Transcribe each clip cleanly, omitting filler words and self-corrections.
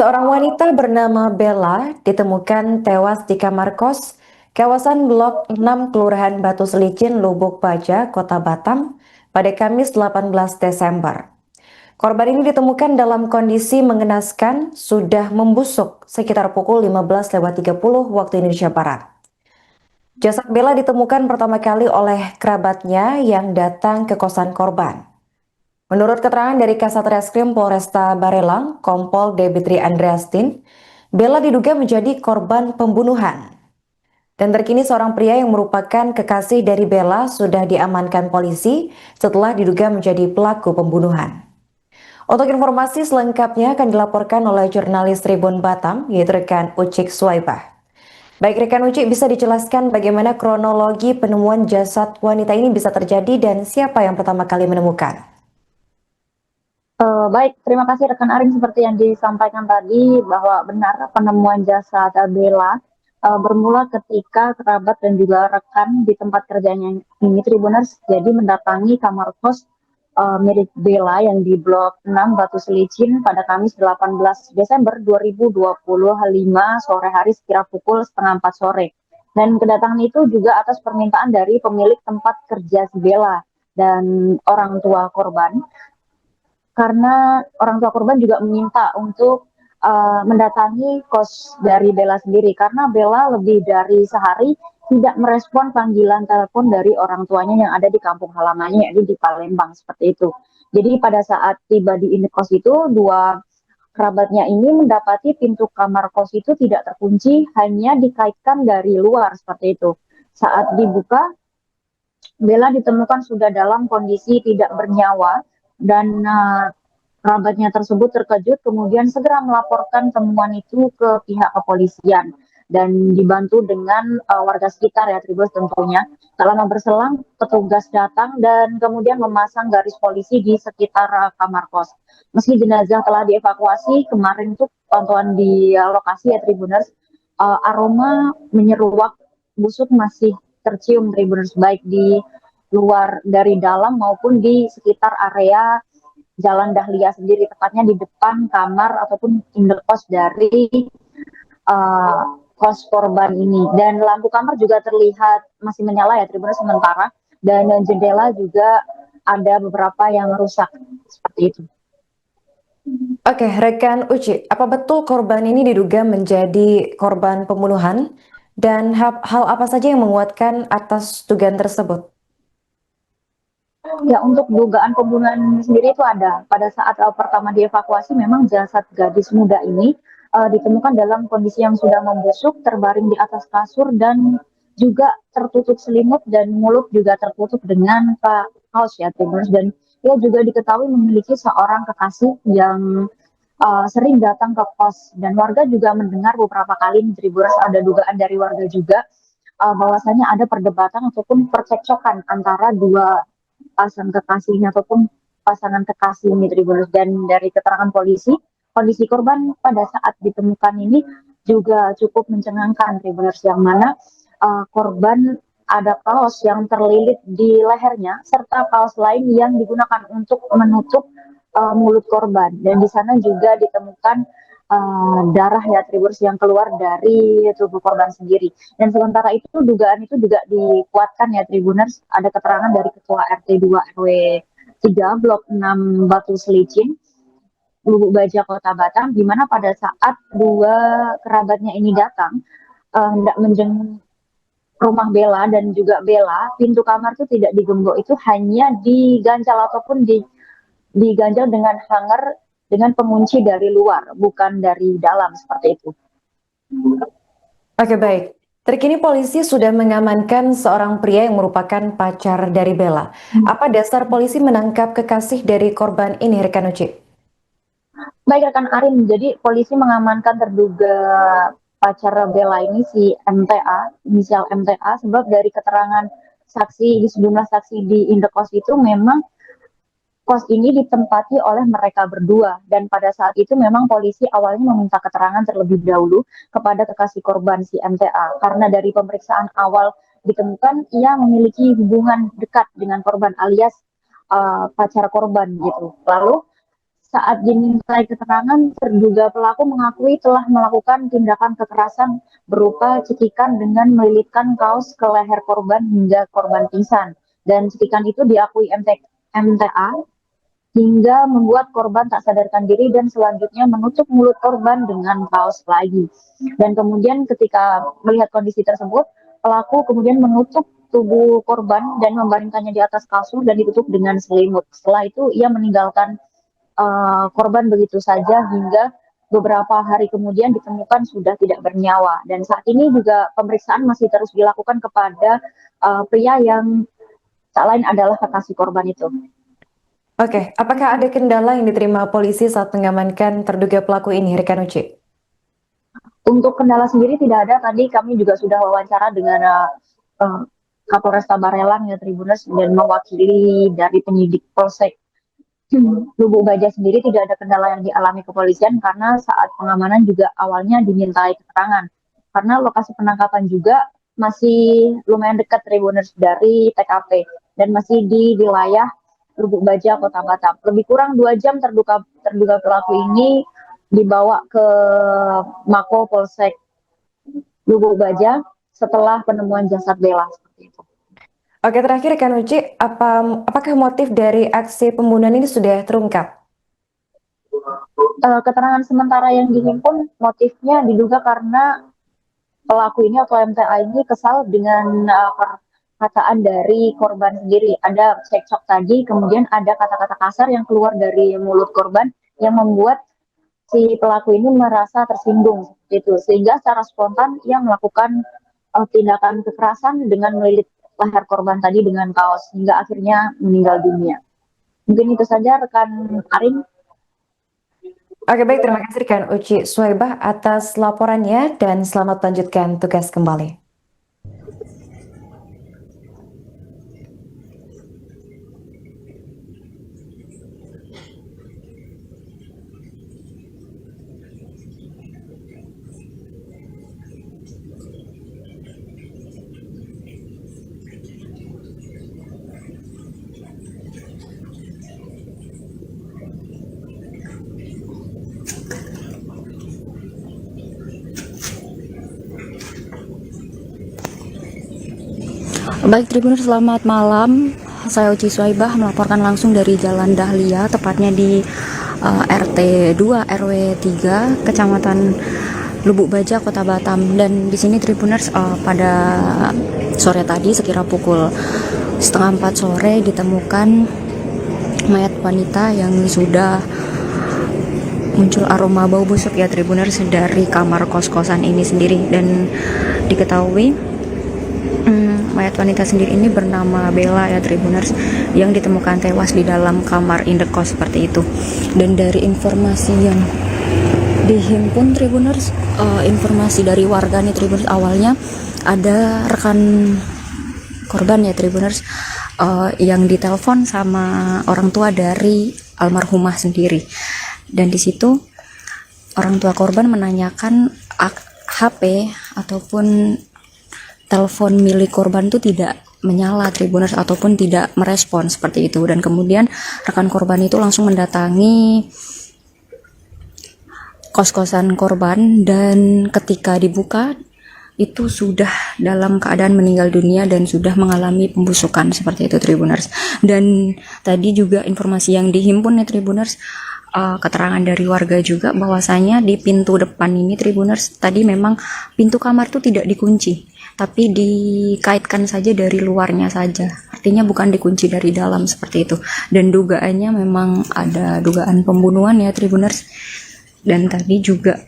Seorang wanita bernama Bella ditemukan tewas di kamar kos kawasan Blok 6 Kelurahan Batu Selicin, Lubuk Baja, Kota Batam pada Kamis 18 Desember. Korban ini ditemukan dalam kondisi mengenaskan, sudah membusuk sekitar pukul 15.30 waktu Indonesia Barat. Jasad Bella ditemukan pertama kali oleh kerabatnya yang datang ke kosan korban. Menurut keterangan dari Kasat Reskrim Polresta Barelang, Kompol Debitri Andreastin, Bella diduga menjadi korban pembunuhan. Dan terkini seorang pria yang merupakan kekasih dari Bella sudah diamankan polisi setelah diduga menjadi pelaku pembunuhan. Untuk informasi selengkapnya akan dilaporkan oleh jurnalis Tribun Batam, yaitu rekan Ucik Suwaibah. Baik rekan Ucik, bisa dijelaskan bagaimana kronologi penemuan jasad wanita ini bisa terjadi dan siapa yang pertama kali menemukan? Baik, terima kasih rekan Arin. Seperti yang disampaikan tadi bahwa benar penemuan jasad Bella bermula ketika kerabat dan juga rekan di tempat kerjanya ini Tribuners jadi mendatangi kamar kos milik Bella yang di Blok 6 Batu Selicin pada Kamis 18 Desember 2025 sore hari sekira pukul setengah 4 sore. Dan kedatangan itu juga atas permintaan dari pemilik tempat kerja si Bella dan orang tua korban, karena orang tua korban juga meminta untuk mendatangi kos dari Bella sendiri karena Bella lebih dari sehari tidak merespon panggilan telepon dari orang tuanya yang ada di kampung halamannya, yaitu di Palembang seperti itu. Jadi pada saat tiba di indekos itu, dua kerabatnya ini mendapati pintu kamar kos itu tidak terkunci, hanya dikaitkan dari luar seperti itu. Saat dibuka, Bella ditemukan sudah dalam kondisi tidak bernyawa dan kerabatnya tersebut terkejut kemudian segera melaporkan temuan itu ke pihak kepolisian dan dibantu dengan warga sekitar ya Tribus tentunya. Tak lama berselang petugas datang dan kemudian memasang garis polisi di sekitar kamar kos. Meski jenazah telah dievakuasi, kemarin tuh pantauan di lokasi ya Tribuners, aroma menyeruak busuk masih tercium Tribuners, baik di luar dari dalam maupun di sekitar area Jalan Dahlia sendiri, tepatnya di depan kamar ataupun indekos dari kos korban ini. Dan lampu kamar juga terlihat masih menyala ya Tribuners sementara, dan jendela juga ada beberapa yang rusak seperti itu. Oke, rekan Uci, apa betul korban ini diduga menjadi korban pembunuhan? Dan hal apa saja yang menguatkan atas dugaan tersebut? Ya, untuk dugaan pembunuhan sendiri itu ada. Pada saat pertama dievakuasi, memang jasad gadis muda ini ditemukan dalam kondisi yang sudah membusuk, terbaring di atas kasur dan juga tertutup selimut dan mulut juga tertutup dengan kaos ya, Tribuners. Dan ia juga diketahui memiliki seorang kekasih yang sering datang ke kos, dan warga juga mendengar beberapa kali nih, Tribuners, ada dugaan dari warga juga bahwasanya ada perdebatan ataupun percekcokan antara dua pasang kekasihnya ataupun pasangan kekasih ini Tribuners. Dan dari keterangan polisi, kondisi korban pada saat ditemukan ini juga cukup mencengangkan Tribuners, yang mana korban ada kaos yang terlilit di lehernya serta kaos lain yang digunakan untuk menutup mulut korban, dan di sana juga ditemukan darah ya Tribuners yang keluar dari tubuh korban sendiri. Dan sementara itu dugaan itu juga dikuatkan ya Tribuners, ada keterangan dari Ketua RT 2 RW 3 Blok 6 Batu Selicin, Lubuk Baja, Kota Batam, di mana pada saat dua kerabatnya ini datang hendak menjenguk rumah Bella dan juga Bella, pintu kamar itu tidak digembok, itu hanya diganjal ataupun diganjal dengan hanger dengan pengunci dari luar, bukan dari dalam seperti itu. Oke, baik. Terkini polisi sudah mengamankan seorang pria yang merupakan pacar dari Bella. Apa dasar polisi menangkap kekasih dari korban ini, rekan Uci? Baik rekan Arin, jadi polisi mengamankan terduga pacar Bella ini si MTA, inisial MTA, sebab dari keterangan saksi, di sejumlah saksi di indekos itu memang kos ini ditempati oleh mereka berdua, dan pada saat itu memang polisi awalnya meminta keterangan terlebih dahulu kepada kekasih korban si MTA karena dari pemeriksaan awal ditemukan ia memiliki hubungan dekat dengan korban alias pacar korban gitu. Lalu saat dimintai keterangan, terduga pelaku mengakui telah melakukan tindakan kekerasan berupa cekikan dengan melilitkan kaos ke leher korban hingga korban pingsan. Dan cekikan itu diakui MTA hingga membuat korban tak sadarkan diri dan selanjutnya menutup mulut korban dengan kaos lagi. Dan kemudian ketika melihat kondisi tersebut, pelaku kemudian menutup tubuh korban dan membaringkannya di atas kasur dan ditutup dengan selimut. Setelah itu ia meninggalkan korban begitu saja hingga beberapa hari kemudian ditemukan sudah tidak bernyawa. Dan saat ini juga pemeriksaan masih terus dilakukan kepada pria yang tak lain adalah kekasih korban itu. Oke, apakah ada kendala yang diterima polisi saat mengamankan terduga pelaku ini, rekan Uci? Untuk kendala sendiri tidak ada. Tadi kami juga sudah wawancara dengan Kapolresta Barelang ya Tribuners dan mewakili dari penyidik Polsek Lubuk Baja sendiri tidak ada kendala yang dialami kepolisian karena saat pengamanan juga awalnya dimintai keterangan. Karena lokasi penangkapan juga masih lumayan dekat Tribuners dari TKP dan masih di wilayah Lubuk Baja, Kota Batam. Lebih kurang 2 jam terduga pelaku ini dibawa ke Mako Polsek Lubuk Baja setelah penemuan jasad Bella seperti itu. Oke, terakhir rekan Uci, apakah motif dari aksi pembunuhan ini sudah terungkap? Keterangan sementara yang dihimpun motifnya diduga karena pelaku ini atau MTA ini kesal dengan perkataan dari korban sendiri. Ada cekcok tadi, kemudian ada kata-kata kasar yang keluar dari mulut korban yang membuat si pelaku ini merasa tersinggung gitu, sehingga secara spontan ia melakukan tindakan kekerasan dengan melilit leher korban tadi dengan kaos hingga akhirnya meninggal dunia. Mungkin itu saja rekan Arin. Oke, baik, terima kasih rekan Uci Swaibah atas laporannya dan selamat melanjutkan tugas kembali. Baik Tribuners, selamat malam. Saya Uci Swaibah melaporkan langsung dari Jalan Dahlia, tepatnya di RT 2 RW 3 Kecamatan Lubuk Baja, Kota Batam. Dan di sini Tribuners, pada sore tadi sekira pukul 3:30 sore ditemukan mayat wanita yang sudah muncul aroma bau busuk ya Tribuners dari kamar kos-kosan ini sendiri. Dan diketahui mayat wanita sendiri ini bernama Bella ya Tribuners, yang ditemukan tewas di dalam kamar indekos seperti itu. Dan dari informasi yang dihimpun Tribuners, informasi dari warga nih Tribuners, awalnya ada rekan korban ya Tribuners yang ditelepon sama orang tua dari almarhumah sendiri. Dan di situ orang tua korban menanyakan HP ataupun telepon milik korban itu tidak menyala Tribuners ataupun tidak merespon seperti itu. Dan kemudian rekan korban itu langsung mendatangi kos-kosan korban, dan ketika dibuka itu sudah dalam keadaan meninggal dunia dan sudah mengalami pembusukan seperti itu Tribuners. Dan tadi juga informasi yang dihimpun nih Tribuners, keterangan dari warga juga bahwasanya di pintu depan ini Tribuners, tadi memang pintu kamar itu tidak dikunci, tapi dikaitkan saja dari luarnya saja, artinya bukan dikunci dari dalam seperti itu. Dan dugaannya memang ada dugaan pembunuhan ya Tribuners. Dan tadi juga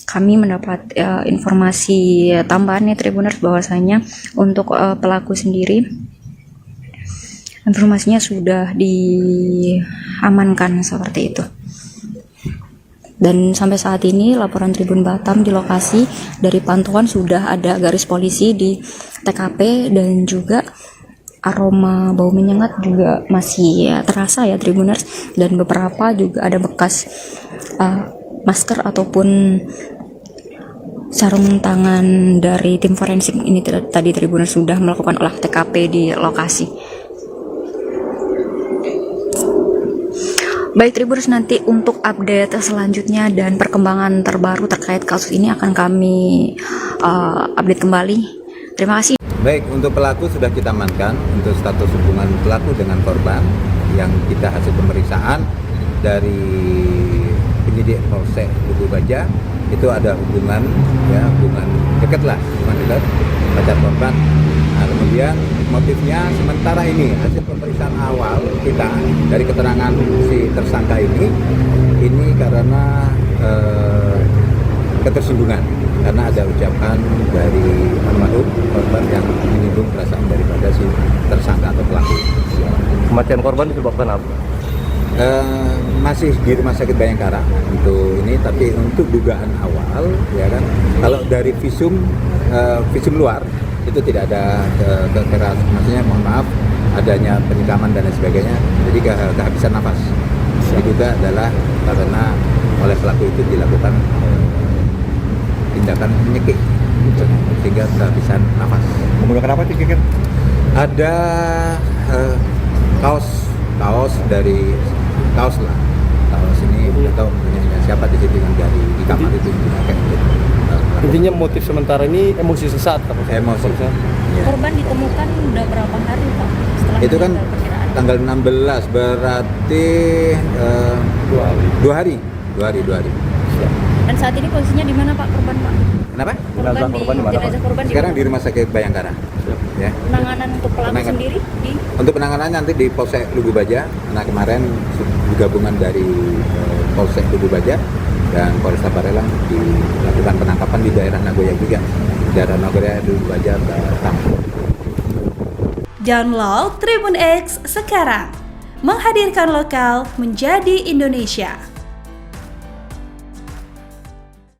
kami mendapat informasi tambahan ya Tribuners, bahwasanya untuk pelaku sendiri informasinya sudah diamankan seperti itu. Dan sampai saat ini laporan Tribun Batam di lokasi, dari pantauan sudah ada garis polisi di TKP, dan juga aroma bau menyengat juga masih terasa ya Tribuners. Dan beberapa juga ada bekas masker ataupun sarung tangan dari tim forensik ini tadi Tribuners sudah melakukan olah TKP di lokasi. Baik Tribuners, nanti untuk update selanjutnya dan perkembangan terbaru terkait kasus ini akan kami update kembali. Terima kasih. Baik, untuk pelaku sudah kita amankan untuk status hubungan pelaku dengan korban yang kita hasil pemeriksaan dari penyidik Polsek Lubu Baja itu ada hubungan dekat pacar korban. Nah, kemudian motifnya sementara ini hasil pemeriksaan awal kita dari keterangan si tersangka ini karena ketersinggungan karena ada ucapan dari almarhum korban yang menyinggung perasaan daripada si tersangka atau pelaku. Kematian korban disebabkan apa? Masih di Rumah Sakit Bayangkara untuk ini, tapi untuk dugaan awal ya kan, kalau dari visum luar itu tidak ada kekerasan, maksudnya mohon maaf adanya penikaman dan lain sebagainya, jadi kehabisan nafas. Diduga adalah karena oleh pelaku itu dilakukan tindakan menyekik sehingga kehabisan nafas. Menggunakan apa sih kira-kira? Ada kaos ini atau punya siapa di situ yang dari di kamar itu yang dipakai untuk Intinya motif sementara ini emosi sesaat apa? emosi. Ya. Korban ditemukan udah berapa hari Pak? Setelah Itu kan meninggal perkiraan? tanggal 16 berarti 2 hari. Dan saat ini posisinya di mana Pak korban Pak? Kenapa? Jenazah korban di mana, Pak? jenazah korban Sekarang di mana? Rumah Sakit Bayangkara. Ya. Penanganan untuk pelaku Penanganan. sendiri di Untuk penanganan nanti di Polsek Lubu Baja. Nah, kemarin gabungan dari Polsek Lubu Baja dan Polresta Barelang dilakukan penangkapan di daerah Nagoya juga. Daerah Nagoya, Lubu Baja, Batam. Download Tribun X sekarang, menghadirkan lokal menjadi Indonesia.